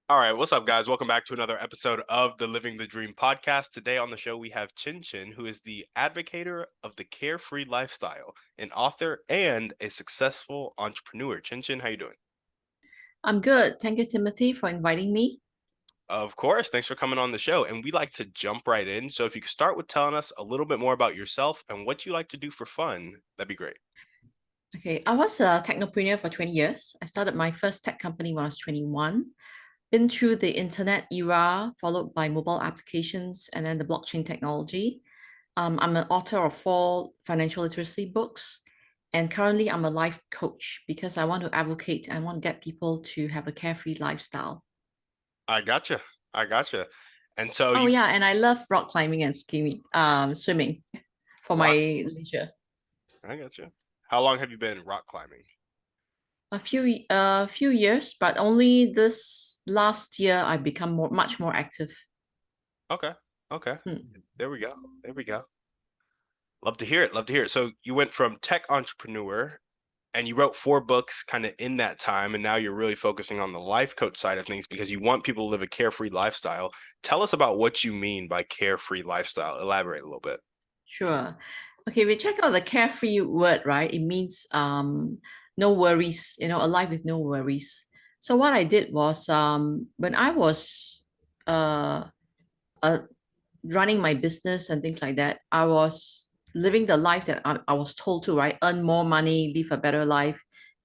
All right, what's up, guys? Welcome back to another episode of the Living the Dream podcast. Today on the show, we have Chinchin, who is the advocator of the Carefree Lifestyle, an author and a successful entrepreneur. Chinchin, how you doing? I'm good. Thank you, Timothy, for inviting me. Of course, thanks for coming on the show. And we like to jump right in. So if you could start with telling us a little bit more about yourself and what you like to do for fun, that'd be great. Okay, I was a technopreneur for 20 years. I started my first tech company when I was 21. Been through the internet era, followed by mobile applications and then the blockchain technology. I'm an author of 4 financial literacy books. And currently, I'm a life coach because I want to advocate and want to get people to have a carefree lifestyle. I gotcha. I gotcha. And so Oh, you yeah, and I love rock climbing and skiing, swimming for my rock, leisure. I gotcha. How long have you been rock climbing? A few years, but only this last year I become much more active. Okay. Okay. Hmm. There we go. There we go. Love to hear it. Love to hear it. So you went from tech entrepreneur and you wrote 4 books kind of in that time. And now you're really focusing on the life coach side of things because you want people to live a carefree lifestyle. Tell us about what you mean by carefree lifestyle. Elaborate a little bit. Sure. Okay, we check out the carefree word, right? It means no worries, a life with no worries. So what I did was when I was uh, uh running my business and things like that, I was living the life that I was told to, right? Earn more money, live a better life,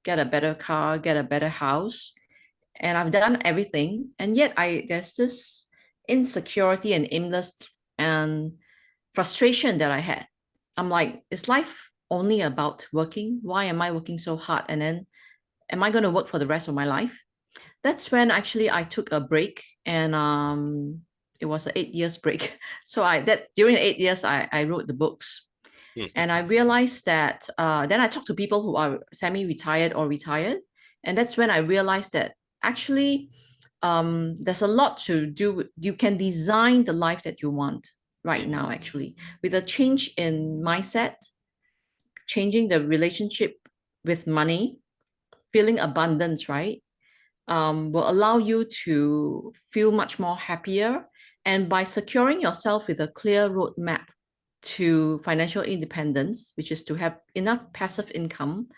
get a better car, get a better house. And I've done everything. And yet there's this insecurity and aimless and frustration that I had. I'm like, is life only about working? Why am I working so hard? And then am I going to work for the rest of my life? That's when actually I took a break and it was an 8 years break. So I that during the 8 years I wrote the books. Hmm. And I realized that then I talked to people who are semi-retired or retired. And that's when I realized that actually there's a lot to do. You can design the life that you want right Hmm. now, actually, with a change in mindset, changing the relationship with money, feeling abundance, right? Will allow you to feel much more happier. And by securing yourself with a clear roadmap to financial independence, which is to have enough passive income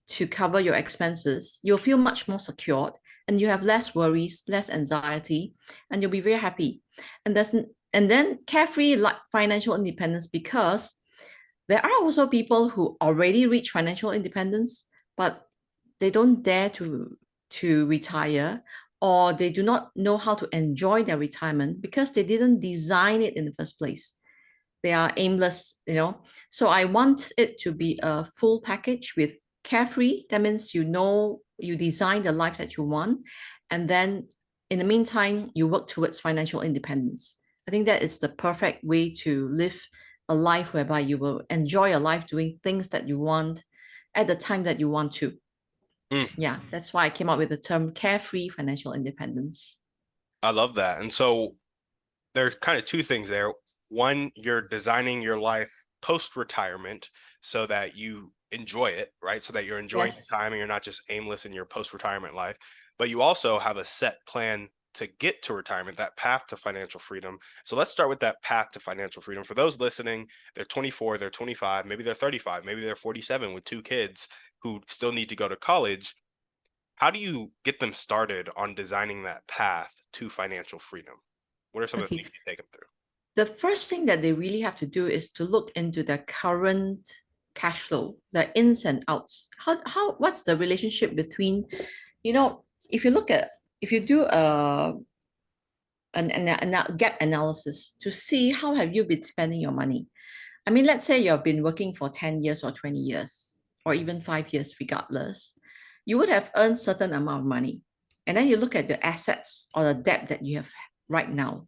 to cover your expenses, you'll feel much more secured and you have less worries, less anxiety, and you'll be very happy. And there's and then carefree like financial independence because there are also people who already reach financial independence, but they don't dare to retire, or they do not know how to enjoy their retirement because they didn't design it in the first place. They are aimless. So I want it to be a full package with carefree. That means you design the life that you want, and then in the meantime you work towards financial independence. I think that is the perfect way to live a life whereby you will enjoy a life doing things that you want at the time that you want to. Hmm. Yeah, that's why I came up with the term carefree financial independence. I love that. And so there's kind of two things there. One, you're designing your life post-retirement so that you enjoy it, right? So that you're enjoying your Yes. time and you're not just aimless in your post-retirement life. But you also have a set plan to get to retirement, that path to financial freedom. So let's start with that path to financial freedom. For those listening, they're 24, they're 25, maybe they're 35, maybe they're 47 with 2 kids who still need to go to college. How do you get them started on designing that path to financial freedom? What are some of the Okay. things you take them through? The first thing that they really have to do is to look into their current cash flow, the ins and outs. What's the relationship between, if you look at, if you do a gap analysis to see how have you been spending your money. I mean, let's say you've been working for 10 years or 20 years, or even 5 years, regardless. You would have earned certain amount of money. And then you look at the assets or the debt that you have right now.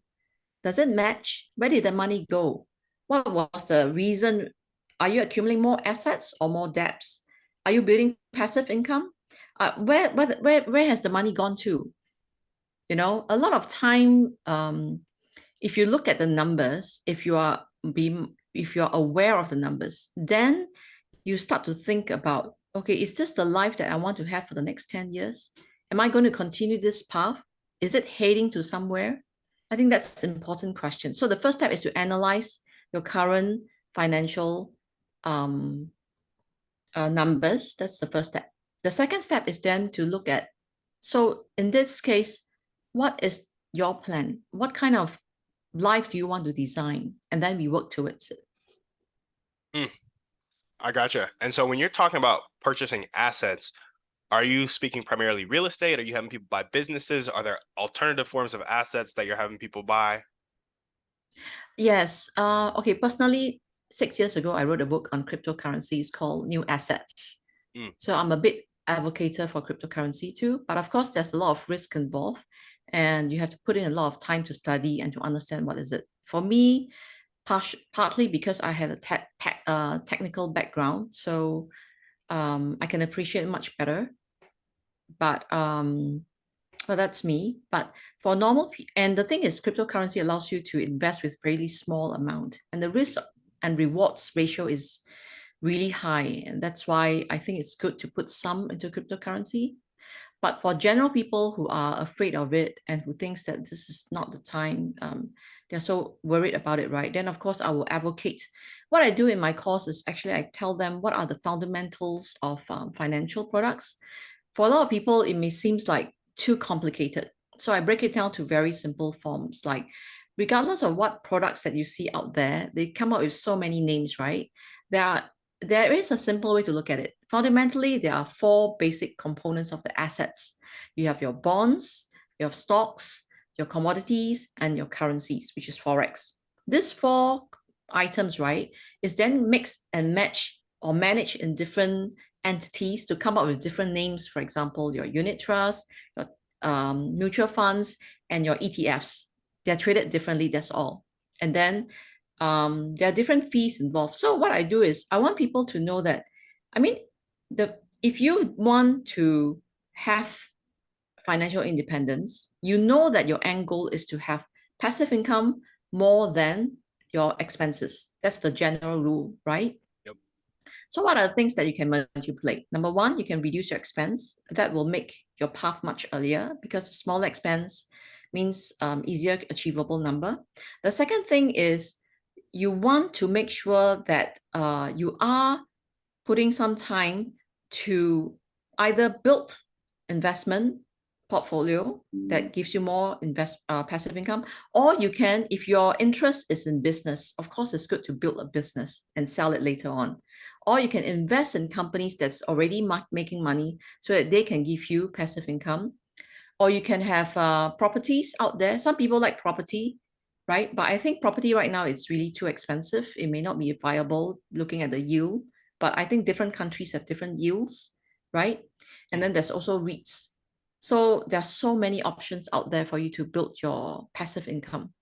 Does it match? Where did the money go? What was the reason? Are you accumulating more assets or more debts? Are you building passive income? Where has the money gone to? A lot of time, if you look at the numbers, if you're aware of the numbers, then you start to think about, okay, is this the life that I want to have for the next 10 years? Am I going to continue this path? Is it heading to somewhere? I think that's an important question. So the first step is to analyze your current financial numbers. That's the first step. The second step is then to look at, so in this case, what is your plan? What kind of life do you want to design? And then we work towards it. I gotcha. And so when you're talking about purchasing assets, are you speaking primarily real estate? Are you having people buy businesses? Are there alternative forms of assets that you're having people buy? Yes. Okay. Personally, 6 years ago, I wrote a book on cryptocurrencies called New Assets. Mm, So I'm a big advocate for cryptocurrency too. But of course, there's a lot of risk involved, and you have to put in a lot of time to study and to understand what is it. For me, partly because I had a technical background, so I can appreciate it much better. But well, that's me. But for normal, and the thing is, cryptocurrency allows you to invest with really small amount, and the risk and rewards ratio is really high, and that's why I think it's good to put some into cryptocurrency. But for general people who are afraid of it and who thinks that this is not the time, they're so worried about it, right? Then of course I will advocate. What I do in my course is actually I tell them what are the fundamentals of financial products. For a lot of people, it may seem like too complicated. So I break it down to very simple forms. Like, regardless of what products that you see out there, they come up with so many names, right? There are there is a simple way to look at it. Fundamentally, there are four basic components of the assets. You have your bonds, you have stocks, your commodities, and your currencies, which is forex. These four items, right, is then mixed and matched or managed in different entities to come up with different names. For example, your unit trust, your mutual funds, and your ETFs. They're traded differently, that's all. And then there are different fees involved. So what I do is I want people to know that, I mean, if you want to have financial independence, you know that your end goal is to have passive income more than your expenses. That's the general rule, right? yep. So what are the things that you can manipulate? Number one, you can reduce your expense. That will make your path much earlier because smaller expense means easier achievable number. The second thing is you want to make sure that you are putting some time to either build investment portfolio that gives you more passive income, or you can, if your interest is in business, of course it's good to build a business and sell it later on, or you can invest in companies that's already making money so that they can give you passive income, or you can have properties out there. Some people like property, right? But I think property right now is really too expensive. It may not be viable looking at the yield, but I think different countries have different yields, right? And then there's also REITs. So there are so many options out there for you to build your passive income.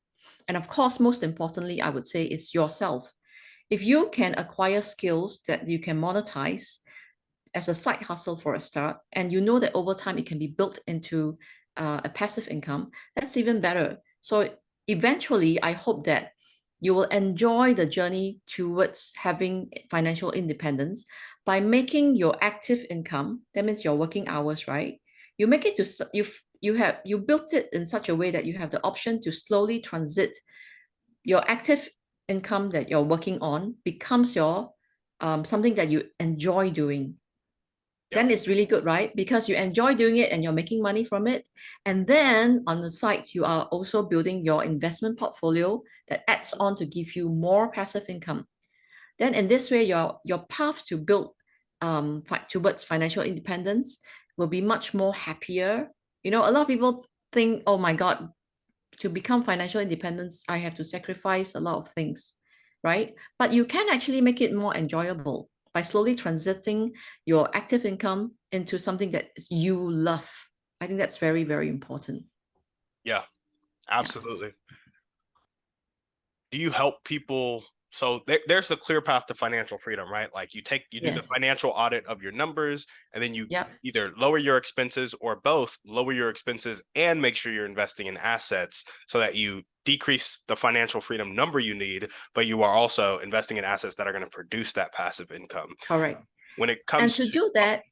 And of course, most importantly, I would say is yourself. If you can acquire skills that you can monetize as a side hustle for a start, and you know that over time it can be built into a passive income, that's even better. So eventually, I hope that you will enjoy the journey towards having financial independence by making your active income, that means your working hours, right? You make it to you built it in such a way that you have the option to slowly transit your active income that you're working on becomes your something that you enjoy doing. Yep. Then it's really good, right? Because you enjoy doing it and you're making money from it. And then on the side, you are also building your investment portfolio that adds on to give you more passive income. Then in this way, your path to build towards financial independence will be much more happier. You know, a lot of people think, oh my God, to become financial independence, I have to sacrifice a lot of things, right? But you can actually make it more enjoyable by slowly transiting your active income into something that you love. I think that's very, very important. Yeah, Yeah. absolutely. Do you help people? So there's a clear path to financial freedom, right? Like you do the Yes. financial audit of your numbers, and then you Yep. either lower your expenses or both lower your expenses and make sure you're investing in assets so that you decrease the financial freedom number you need, but you are also investing in assets that are going to produce that passive income. Correct. When it And comes to to, do oh, that,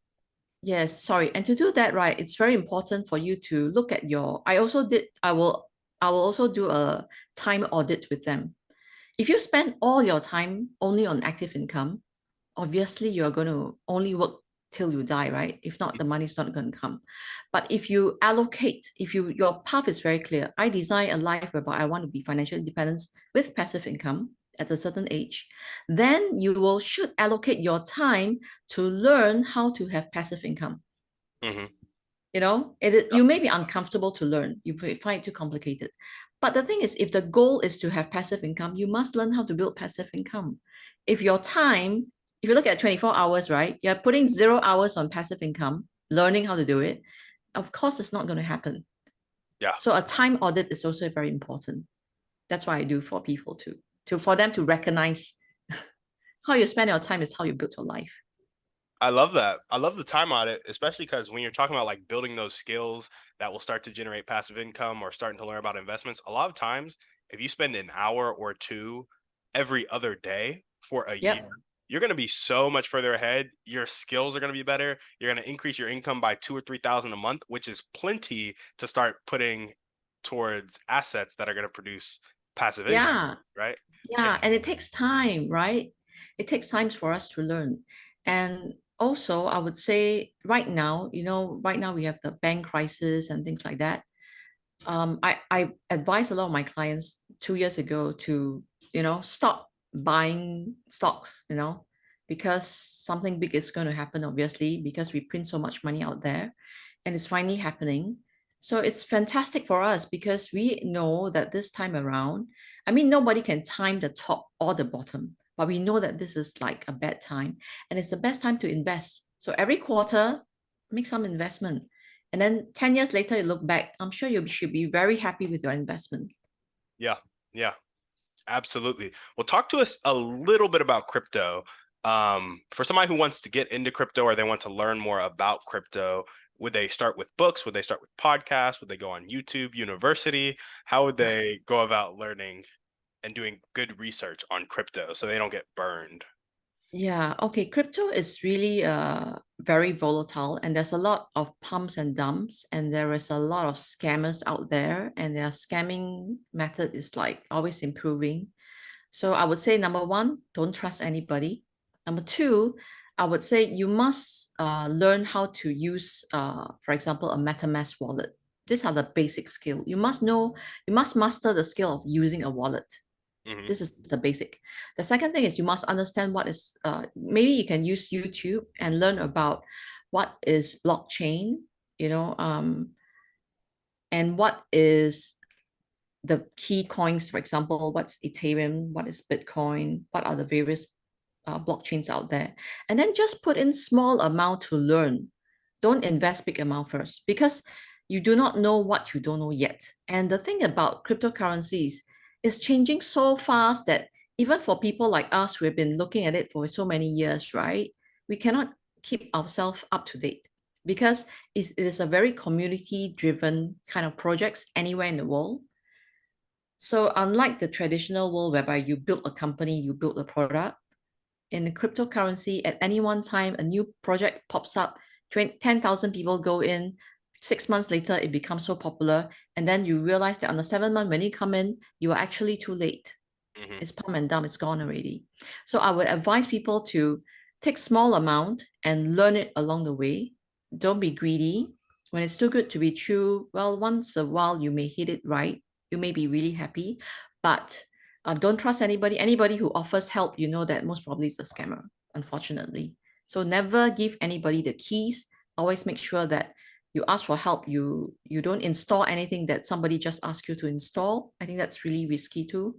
Yes, sorry. And to do that, right, it's very important for you to look at your, I will also do a time audit with them. If you spend all your time only on active income, obviously you're going to only work till you die, right? If not, the money's not going to come. But if you allocate, if you your path is very clear, I design a life whereby I want to be financial independence with passive income at a certain age, then you will should allocate your time to learn how to have passive income. Hmm. You know, you may be uncomfortable to learn, you find it too complicated, but the thing is, if the goal is to have passive income, you must learn how to build passive income. If your time, if you look at 24 hours, right, you're putting 0 hours on passive income learning how to do it, of course it's not going to happen. Yeah. So a time audit is also very important. That's what I do for people to for them to recognize how you spend your time is how you build your life. I love that. I love the time audit, especially because when you're talking about like building those skills that will start to generate passive income or starting to learn about investments, a lot of times, if you spend an hour or two every other day for a year, Yep. you're going to be so much further ahead. Your skills are going to be better. You're going to increase your income by 2 or 3 thousand a month, which is plenty to start putting towards assets that are going to produce passive income, Yeah. right? Yeah, and it takes time, right? It takes time for us to learn. And also, I would say right now, right now we have the bank crisis and things like that. I advised a lot of my clients 2 years ago to, stop buying stocks, because something big is going to happen, obviously, because we print so much money out there and it's finally happening. So it's fantastic for us because we know that this time around, I mean, nobody can time the top or the bottom, but we know that this is like a bad time and it's the best time to invest. So every quarter, make some investment. And then 10 years later, you look back, I'm sure you should be very happy with your investment. Yeah. Yeah. Absolutely. Well, talk to us a little bit about crypto. For somebody who wants to get into crypto or they want to learn more about crypto, would they start with books? Would they start with podcasts? Would they go on YouTube, university? How would they go about learning and doing good research on crypto so they don't get burned? Yeah, okay. Crypto is really very volatile and there's a lot of pumps and dumps and there is a lot of scammers out there and their scamming method is like always improving. So I would say number one, don't trust anybody. Number two, I would say you must learn how to use, for example, a MetaMask wallet. These are the basic skill. You must master the skill of using a wallet. Hmm. This is the basic. The second thing is you must understand what is, maybe you can use YouTube and learn about what is blockchain, you know, and what is the key coins, for example, what's Ethereum, what is Bitcoin, what are the various blockchains out there. And then just put in small amount to learn. Don't invest big amount first because you do not know what you don't know yet. And the thing about cryptocurrencies is changing so fast that even for people like us who have been looking at it for so many years, right? We cannot keep ourselves up to date because it is a very community driven kind of projects anywhere in the world. So unlike the traditional world whereby you build a company, you build a product, in the cryptocurrency, at any one time, a new project pops up, 10,000 people go in, 6 months later, it becomes so popular. And then you realize that on the 7th month, when you come in, you are actually too late. Hmm. It's pump and dump, it's gone already. So I would advise people to take small amount and learn it along the way. Don't be greedy. When it's too good to be true, well, once a while you may hit it right. You may be really happy, but don't trust anybody. Anybody who offers help, you know that most probably is a scammer, unfortunately. So never give anybody the keys. Always make sure that you ask for help. You don't install anything that somebody just asked you to install. I think that's really risky too.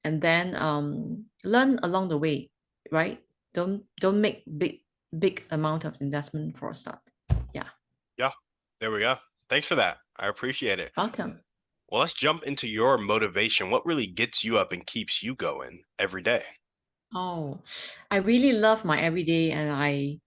And then learn along the way, right? Don't make big amount of investment for a start. Yeah, Yeah. There we go. Thanks for that. I appreciate it. welcome. Well, let's jump into your motivation. What really gets you up and keeps you going every day? Oh, I really love my everyday, and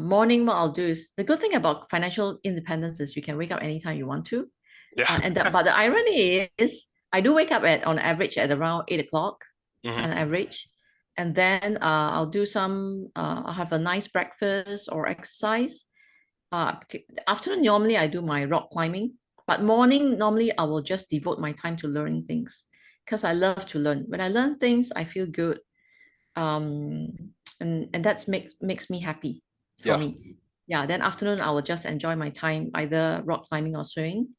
morning what I'll do is the good thing about financial independence is you can wake up anytime you want to. Yeah. But the irony is I do wake up at on average at around 8 o'clock Hmm. on average. And then I'll do some I'll have a nice breakfast or exercise. Afternoon, normally I do my rock climbing, but morning, normally I will just devote my time to learning things because I love to learn. When I learn things, I feel good. Um, and that's makes me happy for Yeah. me. Yeah, then afternoon I will just enjoy my time, either rock climbing or swimming.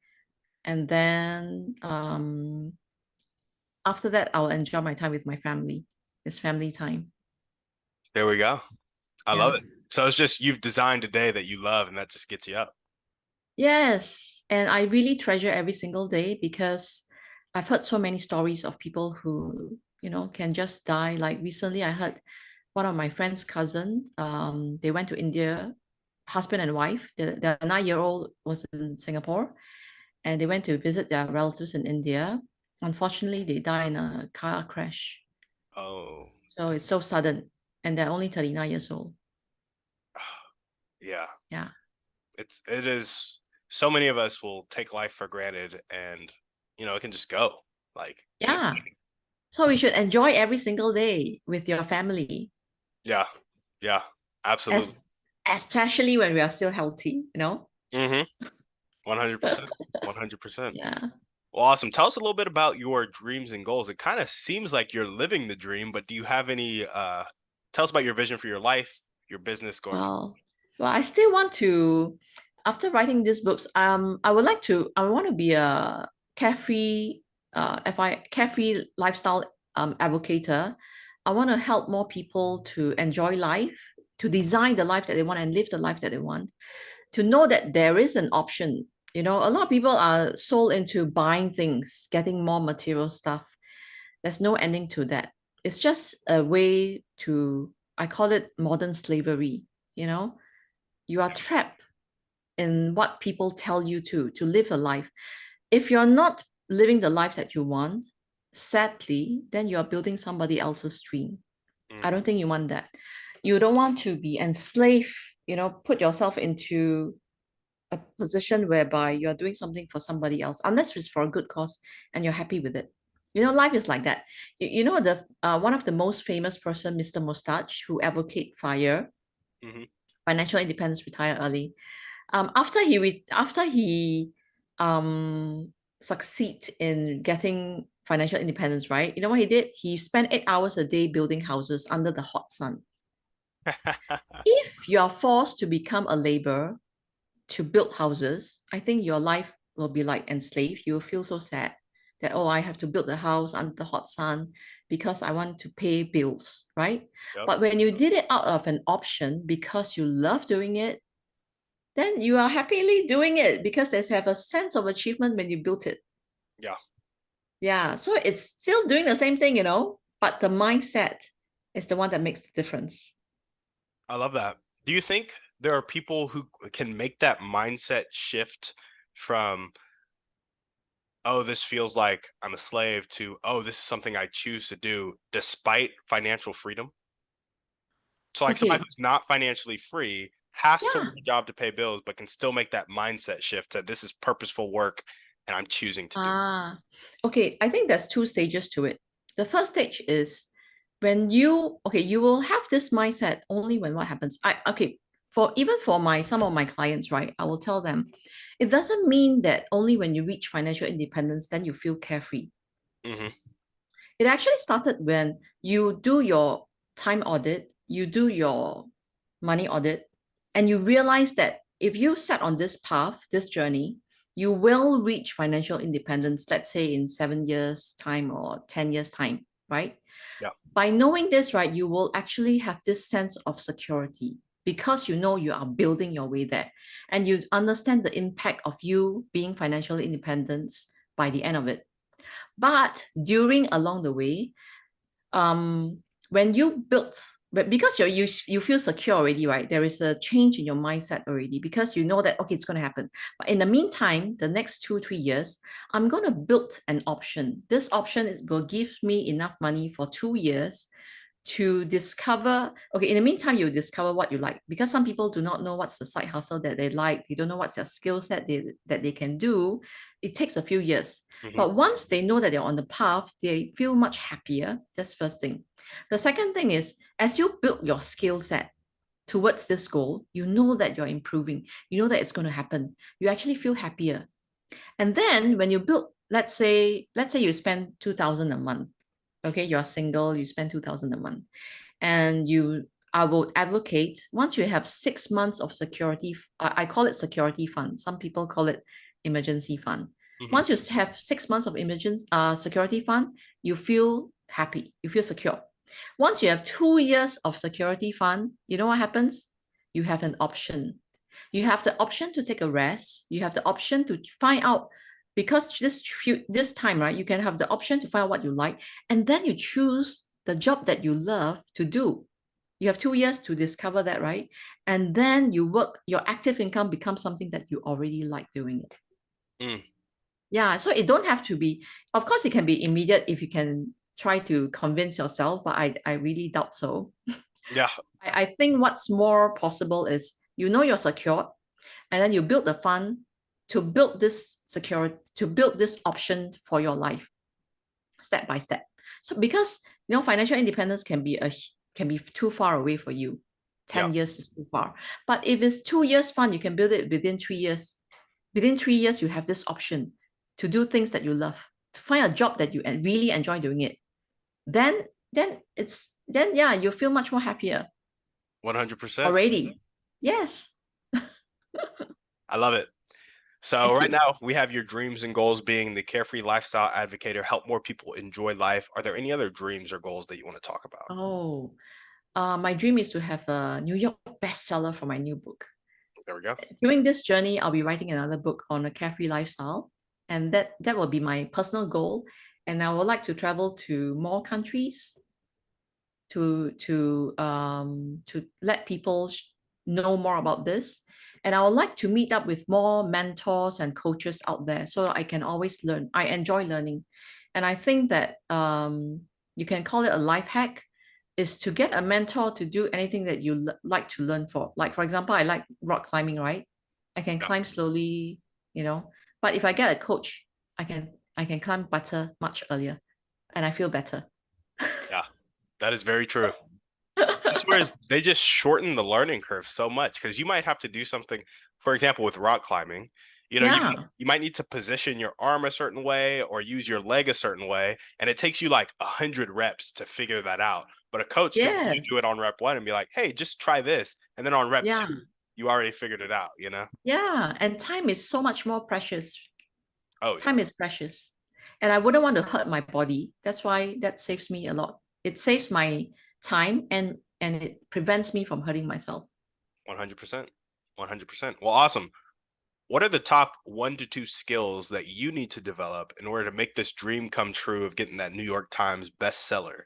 And then after that, I'll enjoy my time with my family. It's family time. There we go. I love Yeah. it. So it's just you've designed a day that you love and that just gets you up. Yes. And I really treasure every single day because I've heard so many stories of people who, can just die. Like recently, I heard one of my friend's cousin, they went to India, husband and wife. The 9-year-old was in Singapore and they went to visit their relatives in India. Unfortunately, they died in a car crash. Oh, So it's so sudden. And they're only 39 years old. yeah. Yeah. It is so many of us will take life for granted and it can just go like in a Yeah. So we should enjoy every single day with your family, yeah. Yeah. Absolutely. as especially when we are still healthy. Mm-hmm. 100%. 100%. Yeah. Well, awesome. Tell us a little bit about your dreams and goals. It kind of seems like you're living the dream, but do you have any tell us about your vision for your life, your business going forward? Well, well, I still want to, after writing these books, I want to be a carefree, carefree lifestyle advocator. I want to help more people to enjoy life, to design the life that they want and live the life that they want, to know that there is an option. A lot of people are sold into buying things, getting more material stuff. There's no ending to that. It's just a way to, I call it modern slavery. You know, you are trapped in what people tell you to live a life. If you're not living the life that you want, sadly, then you are building somebody else's dream. I Mm, don't think you want that. You don't want to be enslaved, put yourself into a position whereby you're doing something for somebody else, unless it's for a good cause and you're happy with it. Life is like that. The one of the most famous person, Mr. Mustache, who advocate fire, hmm financial independence, retire early. After he succeed in getting financial independence, right? You know what he did? He spent 8 hours a day building houses under the hot sun. If you are forced to become a laborer to build houses, I think your life will be like enslaved. You will feel so sad that, oh, I have to build a house under the hot sun because I want to pay bills, right? Yep. But when you did it out of an option because you love doing it, then you are happily doing it because you have a sense of achievement when you built it. Yeah. Yeah. So it's still doing the same thing, but the mindset is the one that makes the difference. I love that. Do you think there are people who can make that mindset shift from, oh, this feels like I'm a slave to, oh, this is something I choose to do despite financial freedom? So like somebody Okay. who's not financially free has to Yeah. work a job to pay bills, but can still make that mindset shift that this is purposeful work and I'm choosing to do. Ah, okay. I think there's two stages to it. The first stage is when you will have this mindset only when what happens. For some of my clients, right? I will tell them it doesn't mean that only when you reach financial independence, then you feel carefree. Hmm It actually started when you do your time audit, you do your money audit, and you realize that if you set on this path, this journey, you will reach financial independence, let's say in 7 years' time or 10 years' time, right? Yeah. By knowing this, right, you will actually have this sense of security because you know you are building your way there and you understand the impact of you being financially independent by the end of it. But during along the way, when you built, but because you feel secure already, right? There is a change in your mindset already because you know that okay, it's going to happen. But in the meantime, the next 2 3 years, I'm going to build an option. This option will give me enough money for 2 years to discover. Okay, in the meantime, you discover what you like because some people do not know what's the side hustle that they like. They don't know what's their skill set that they can do. It takes a few years. hmm But once they know that they're on the path, they feel much happier. That's first thing. The second thing is as you build your skill set, towards this goal, you know that you're improving, you know that it's going to happen, you actually feel happier. And then when you build, let's say you spend 2,000 a month. Okay, you're single, you spend 2,000 a month. And I would advocate, once you have 6 months of security, I call it security fund. Some people call it emergency fund. Hmm. Once you have 6 months of emergency security fund, you feel happy, you feel secure. Once you have 2 years of security fund, you know what happens? You have an option. You have the option to take a rest. You have the option to find out, because this time, right, you can have the option to find out what you like, and then you choose the job that you love to do. You have 2 years to discover that, right? And then you work, your active income becomes something that you already like doing it. Mm, Yeah, so it don't have to be, of course, it can be immediate if you can try to convince yourself, but I really doubt so. yeah, I think what's more possible is, you're secure, and then you build the fund to build this security, to build this option for your life, step by step. So because financial independence can be too far away for you. yeah, 10 years is too far. But if it's 2 years fund, you can build it within 3 years. Within 3 years, you have this option to do things that you love, to find a job that you really enjoy doing it. Then yeah, you feel much more happier 100%. already. Yes. I love it. So Thank right you. now we have your dreams and goals being the Carefree Lifestyle Advocator, help more people enjoy life. Are there any other dreams or goals that you want to talk about? Oh, my dream is to have a New York bestseller for my new book. There we go. During this journey, I'll be writing another book on a carefree lifestyle, and that will be my personal goal. And I would like to travel to more countries to let people know more about this. And I would like to meet up with more mentors and coaches out there, so I can always learn. I enjoy learning, and I think that you can call it a life hack, is to get a mentor to do anything that you like to learn for. Like, for example, I like rock climbing, right? I can Yeah, climb slowly, you know. But if I get a coach, I can climb better much earlier, and I feel better. yeah, that is very true. It's where they just shorten the learning curve so much because you might have to do something, for example, with rock climbing. Yeah. You might need to position your arm a certain way or use your leg a certain way, and it takes you like 100 reps to figure that out. But a coach can see you do it Yes. on rep one and be like, "Hey, just try this," and then on rep Yeah. two, you already figured it out. You know? Yeah. And time is so much more precious. Oh yeah, Time is precious. And I wouldn't want to hurt my body. That's why that saves me a lot. It saves my time, and it prevents me from hurting myself. 100%, 100%. Well, awesome. What are the top 1 to 2 skills that you need to develop in order to make this dream come true of getting that New York Times bestseller?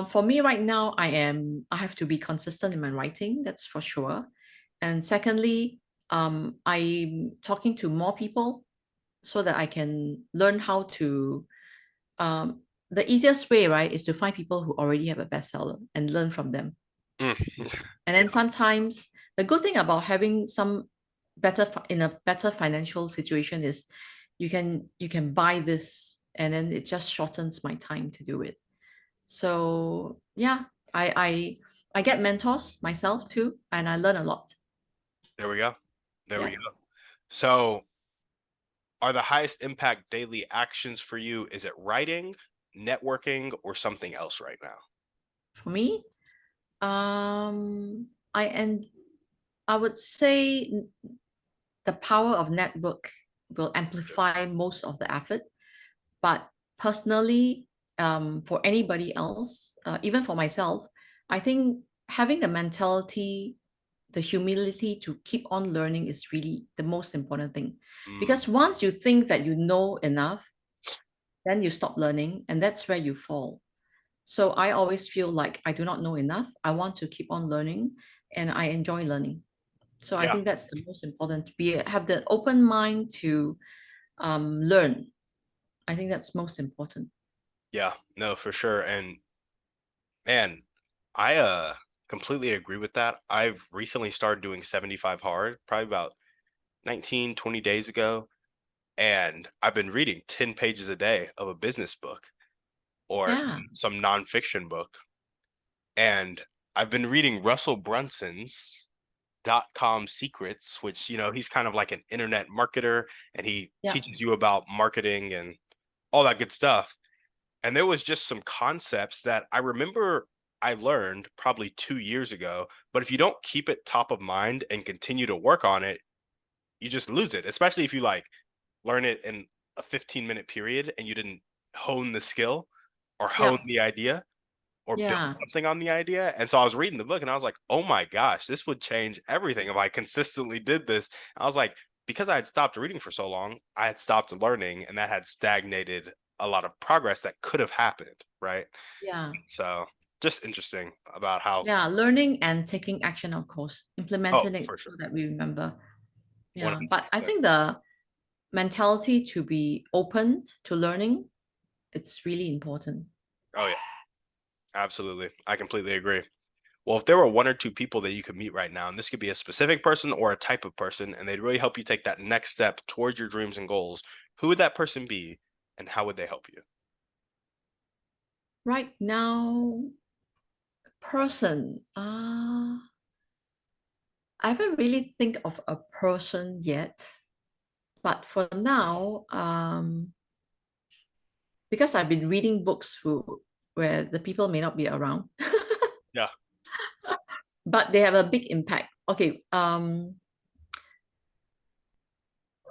For me right now, I have to be consistent in my writing, that's for sure. And secondly, I'm talking to more people so that I can learn how to um, the easiest way, right, is to find people who already have a bestseller and learn from them. Mm. And then sometimes the good thing about having some in a better financial situation is, you can buy this, and then it just shortens my time to do it. So yeah, I get mentors myself too, and I learn a lot. There we go. There we Yeah. go. So, are the highest impact daily actions for you, is it writing, networking, or something else right now? For me, um, I and I would say the power of network will amplify most of the effort. But personally, for anybody else, even for myself, I think having the mentality, the humility to keep on learning is really the most important thing. Mm, Because once you think that you know enough, then you stop learning, and that's where you fall. So I always feel like I do not know enough. I want to keep on learning, and I enjoy learning. So I yeah, think that's the most important, to be have the open mind to learn. I think that's most important. yeah, no, for sure. And man, I completely agree with that. I've recently started doing 75 hard, probably about 19, 20 days ago, and I've been reading 10 pages a day of a business book or Yeah. some nonfiction book. And I've been reading Russell Brunson's .com secrets, which, he's kind of like an internet marketer and he Yeah, teaches you about marketing and all that good stuff. And there was just some concepts that I remember I learned probably 2 years ago, but if you don't keep it top of mind and continue to work on it, you just lose it, especially if you like learn it in a 15-minute period and you didn't hone the skill or hone yeah, the idea or build yeah, something on the idea. And so I was reading the book and I was like, oh my gosh, this would change everything if I consistently did this. I was like, because I had stopped reading for so long, I had stopped learning and that had stagnated a lot of progress that could have happened. Right. yeah, So just interesting about how, yeah. Learning and taking action, of course, oh, implementing it for so sure. that we remember. Yeah, but I 100%. think the mentality to be open to learning, it's really important. Oh, yeah, absolutely. I completely agree. Well, if there were one or two people that you could meet right now, and this could be a specific person or a type of person, and they'd really help you take that next step towards your dreams and goals, who would that person be and how would they help you? Right now, person, I haven't really think of a person yet, but for now, because I've been reading books where the people may not be around, Yeah, but they have a big impact. Okay,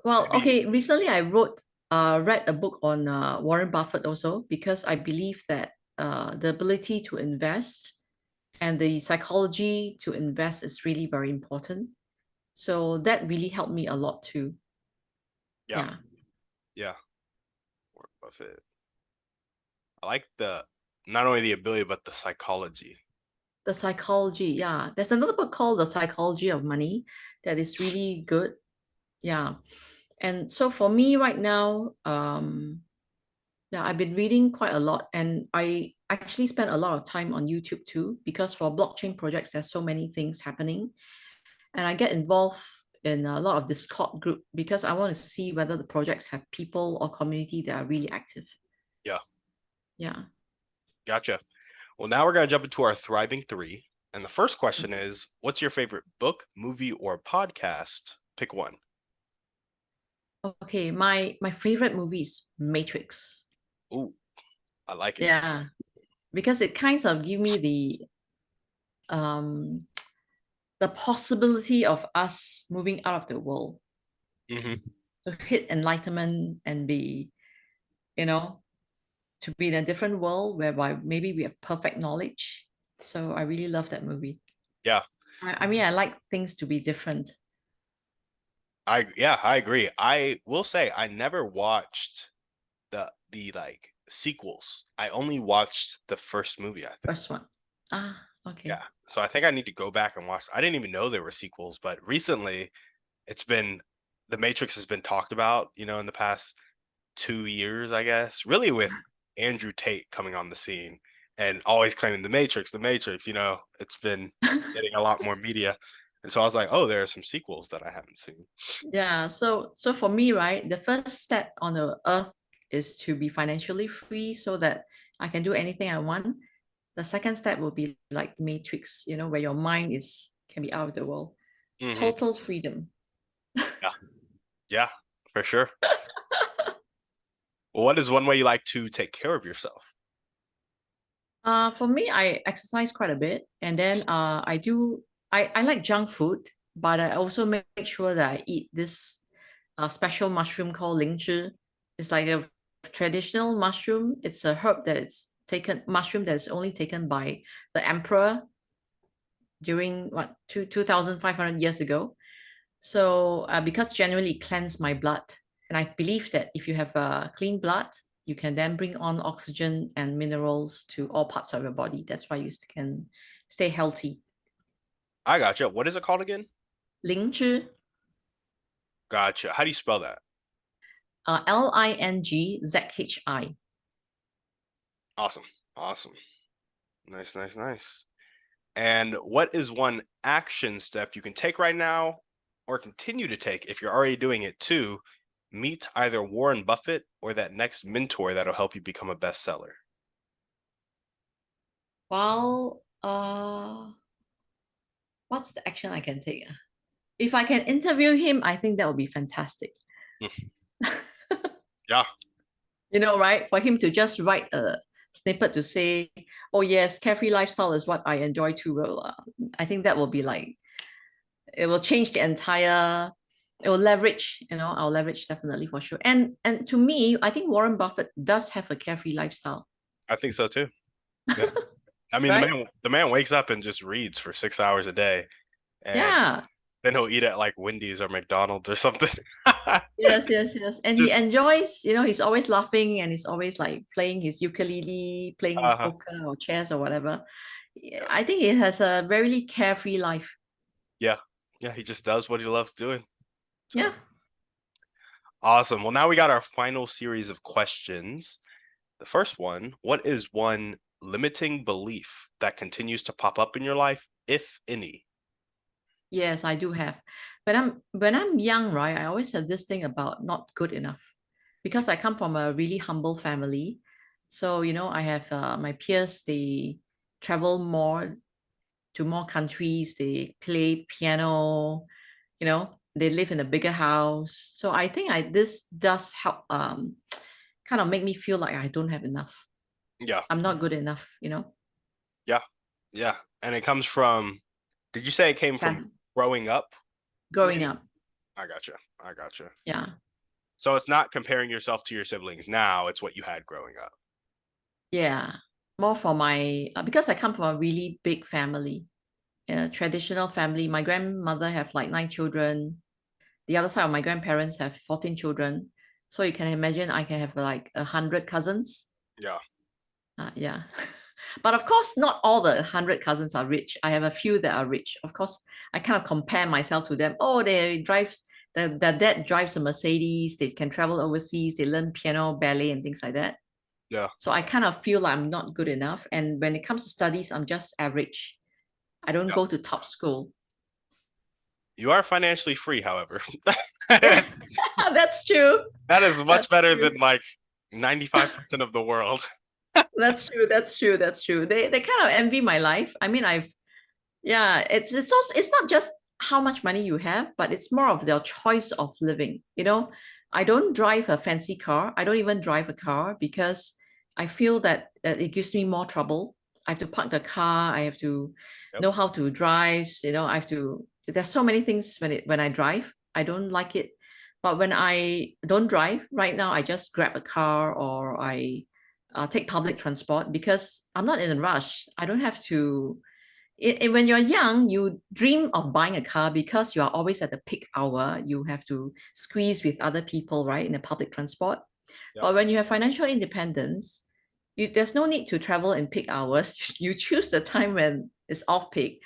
well, maybe. okay, recently I read a book on Warren Buffett also because I believe that the ability to invest and the psychology to invest is really very important. So that really helped me a lot too. Yeah, Yeah. yeah. Warren Buffett. I like the not only the ability but the psychology. The psychology. Yeah. There's another book called The Psychology of Money that is really good. Yeah. And so for me right now, yeah, I've been reading quite a lot and I actually spend a lot of time on YouTube too, because for blockchain projects, there's so many things happening. And I get involved in a lot of Discord group because I want to see whether the projects have people or community that are really active. Yeah, Yeah. gotcha. Well, now we're going to jump into our thriving three. And the first question is, what's your favorite book, movie, or podcast? Pick one. Okay, my favorite movie is Matrix. Ooh, I like it. Yeah, because it kind of give me um the possibility of us moving out of the world Hmm. to hit enlightenment and be, you know, to be in a different world whereby maybe we have perfect knowledge. So I really love that movie. Yeah, I mean, I like things to be different. I agree. I will say I never watched the like sequels. I only watched the first movie, I think. First one. Ah, Yeah. okay. So I think I need to go back and watch. I didn't even know there were sequels, but recently it's been The Matrix has been talked about, in the past 2 years, I guess, really with Andrew Tate coming on the scene and always claiming the Matrix, it's been getting a lot more media. And so I was like, oh, there are some sequels that I haven't seen. Yeah, so for me, right, the first step on the earth is to be financially free so that I can do anything I want. The second step will be like the Matrix, where your mind is can be out of the world. Hmm. Total freedom. Yeah. Yeah, for sure. Well, what is one way you like to take care of yourself? For me, I exercise quite a bit, and then I like junk food, but I also make sure that I eat this special mushroom called lingzhi. It's like a traditional mushroom. It's a herb that it's taken mushroom that is only taken by the emperor during what 2,500 years ago. So because generally it cleanse my blood, and I believe that if you have clean blood, you can then bring on oxygen and minerals to all parts of your body. That's why you can stay healthy. I gotcha. What is it called again? 灵芝, Gotcha. How do you spell that? Lingzhi. Awesome. Awesome. Nice, nice, nice. And what is one action step you can take right now or continue to take if you're already doing it to meet either Warren Buffett or that next mentor that'll help you become a bestseller? Well, Uh, what's the action I can take? If I can interview him, I think that would be fantastic. Mm, yeah, Right? For him to just write a snippet to say, oh, yes, carefree lifestyle is what I enjoy too. Well, I think that will be like, it will change the entire, it will leverage, our leverage definitely for sure. And to me, I think Warren Buffett does have a carefree lifestyle, I think so too. Yeah. I mean, right? the man wakes up and just reads for 6 hours a day, and Yeah. then he'll eat at like Wendy's or McDonald's or something. Yes, yes, yes. And he Just enjoys, he's always laughing and he's always like playing his ukulele, playing his uh poker or chess or whatever. yeah, I think he has a very carefree life. yeah, yeah. He just does what he loves doing. Yeah. So awesome. Well, now we got our final series of questions. The first one: what is one limiting belief that continues to pop up in your life, if any? Yes, I do have. When I'm young, right, I always have this thing about not good enough because I come from a really humble family. So, I have my peers, they travel more to more countries, they play piano, they live in a bigger house. So I think this does help kind of make me feel like I don't have enough. Yeah, I'm not good enough. yeah, yeah. And it comes from. Did you say it came from growing up? Growing Maybe. up. I gotcha. I gotcha. Yeah. So it's not comparing yourself to your siblings now, it's what you had growing up. Yeah. More for my because I come from a really big family, a traditional family. My grandmother have like 9 children. The other side of my grandparents have 14 children. So you can imagine I can have like 100 cousins. Yeah. Yeah. But of course, not all the 100 cousins are rich. I have a few that are rich. Of course, I kind of compare myself to them. Oh, their dad drives a Mercedes. They can travel overseas. They learn piano, ballet, and things like that. Yeah. So I kind of feel like I'm not good enough. And when it comes to studies, I'm just average. I don't Yeah. go to top school. You are financially free, however. Yeah, that's true. That is much That's better true. than like 95% of the world. That's true. That's true. That's true. They kind of envy my life. I mean, yeah, it's also it's not just how much money you have, but it's more of their choice of living. I don't drive a fancy car. I don't even drive a car because I feel that it gives me more trouble. I have to park the car. I have to Yep. know how to drive. I have to. There's so many things when I drive. I don't like it. But when I don't drive right now, I just grab a car or I take public transport because I'm not in a rush. I don't have to when you're young, you dream of buying a car because you are always at the peak hour. You have to squeeze with other people, right, in the public transport. Yep. But when you have financial independence, there's no need to travel in peak hours. You choose the time when it's off peak.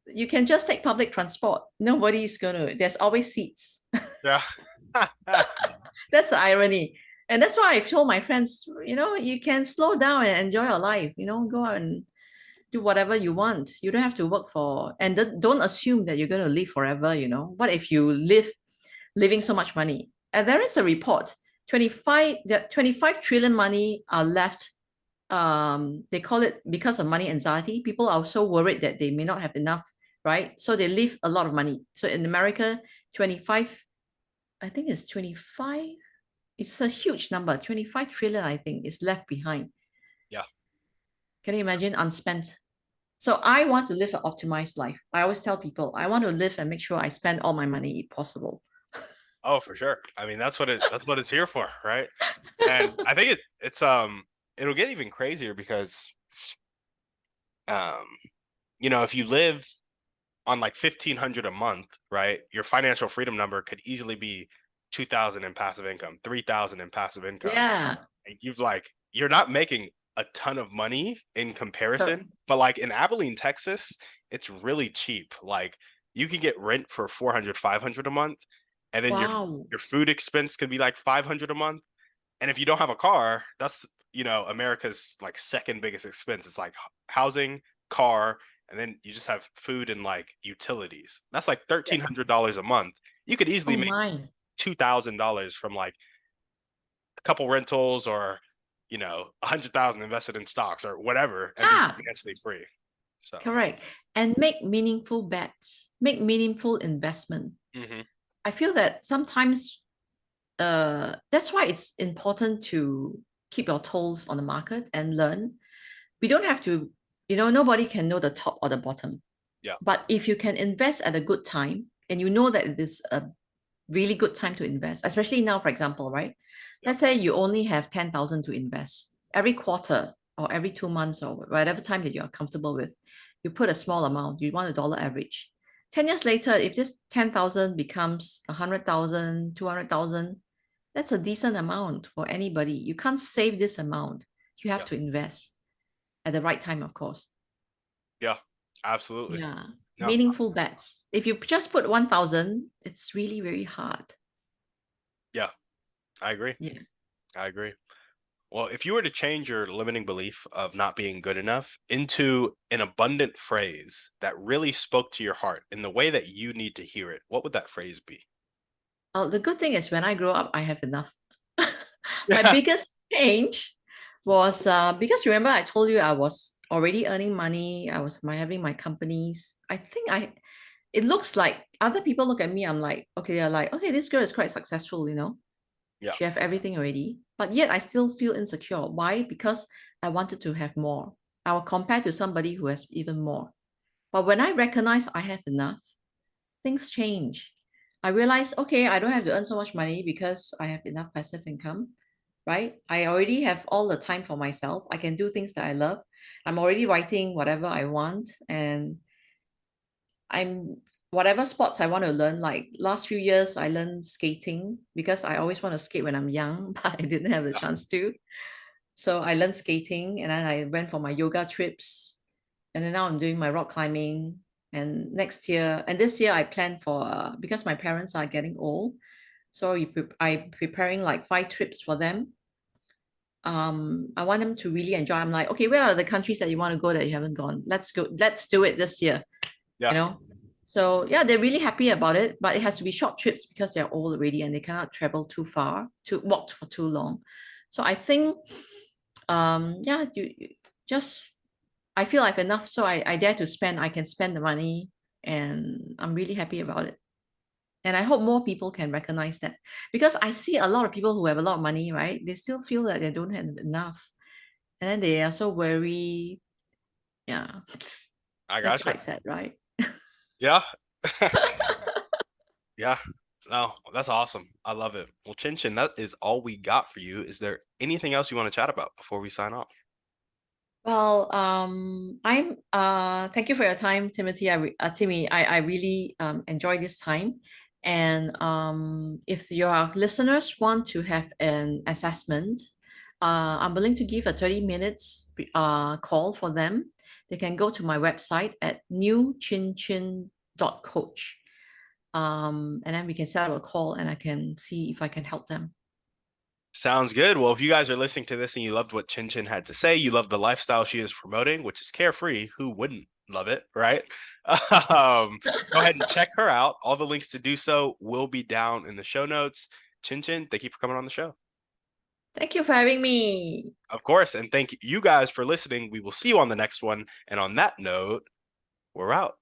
You can just take public transport. Nobody's there's always seats. Yeah. That's the irony. And that's why I've told my friends, you can slow down and enjoy your life, go out and do whatever you want. You don't have to work for, and don't assume that you're going to live forever. What if you living so much money? And there is a report 25 trillion money are left. They call it because of money anxiety. People are so worried that they may not have enough, right? So they leave a lot of money. So in America, 25, I think it's 25. It's a huge number. 25 trillion, I think, is left behind. Yeah. Can you imagine unspent? So I want to live an optimized life. I always tell people I want to live and make sure I spend all my money if possible. Oh, for sure. I mean, that's what it's here for, right? And I think it'll get even crazier because um if you live on like 1,500 a month, right? Your financial freedom number could easily be 2,000 in passive income, 3,000 in passive income. Yeah. And you're not making a ton of money in Correct. comparison, but like in Abilene, Texas, it's really cheap. Like you can get rent for 400, 500 a month, and then Wow. your food expense could be like 500 a month. And if you don't have a car, that's America's like second biggest expense. It's like housing, car, and then you just have food and like utilities. That's like $1,300 a month. You could easily Oh make my. $2,000 from like a couple rentals or 100,000 invested in stocks or whatever and be Yeah. financially free. So, Correct. And make meaningful bets, make meaningful investment. mhm, I feel that sometimes that's why it's important to keep your toes on the market and learn. We don't have to, nobody can know the top or the bottom. yeah, But if you can invest at a good time and you know that it is a really good time to invest, especially now, for example, right? yeah, Let's say you only have 10,000 to invest every quarter or every 2 months or whatever time that you're comfortable with. You put a small amount, you want a dollar average. 10 years later, if this 10,000 becomes 100,000, 200,000, that's a decent amount for anybody. You can't save this amount. You have yeah, to invest at the right time, of course. yeah, absolutely. Yeah. No, Meaningful bets. If you just put 1,000, it's really very hard. yeah, I agree. Yeah. I agree. Well, if you were to change your limiting belief of not being good enough into an abundant phrase that really spoke to your heart in the way that you need to hear it, what would that phrase be? The good thing is when I grow up, I have enough. My Yeah, biggest change was because remember I told you I was already earning money. I was having my companies. I think it looks like other people look at me. I'm like, okay, they're like, okay, this girl is quite successful, yeah, She have everything already. But yet I still feel insecure. Why? Because I wanted to have more. I will compare to somebody who has even more. But when I recognize I have enough, things change. I realize, okay, I don't have to earn so much money because I have enough passive income, right? I already have all the time for myself. I can do things that I love. I'm already writing whatever I want, and I'm whatever sports I want to learn. Like last few years, I learned skating because I always want to skate when I'm young, but I didn't have the yeah, chance to. So I learned skating, and then I went for my yoga trips, and then now I'm doing my rock climbing. And next year and this year, I plan for because my parents are getting old, so I preparing like 5 trips for them. I want them to really enjoy. I'm like, okay, where are the countries that you want to go that you haven't gone? Let's go. Let's do it this year. You yeah. know. So yeah, they're really happy about it, but it has to be short trips because they're old already and they cannot travel too far to walk for too long. So I think, yeah, you just I feel I've enough, so I dare to spend. I can spend the money, and I'm really happy about it. And I hope more people can recognize that because I see a lot of people who have a lot of money, right? They still feel that they don't have enough, and then they are so worried. Yeah, I that's gotcha. quite sad, right? Yeah, yeah. No, that's awesome. I love it. Well, Chinchin, that is all we got for you. Is there anything else you want to chat about before we sign off? Well, I'm thank you for your time, Timothy. Timmy, I really enjoy this time. And if your listeners want to have an assessment, I'm willing to give a 30 minutes call for them. They can go to my website at newchinchin.coach. And then we can set up a call and I can see if I can help them. Sounds good. Well, if you guys are listening to this and you loved what Chinchin had to say, you love the lifestyle she is promoting, which is carefree, who wouldn't love it, right? Go ahead and check her out. All the links to do so will be down in the show notes. Chinchin, thank you for coming on the show. Thank you for having me. Of course. And thank you guys for listening. We will see you on the next one. And on that note, we're out.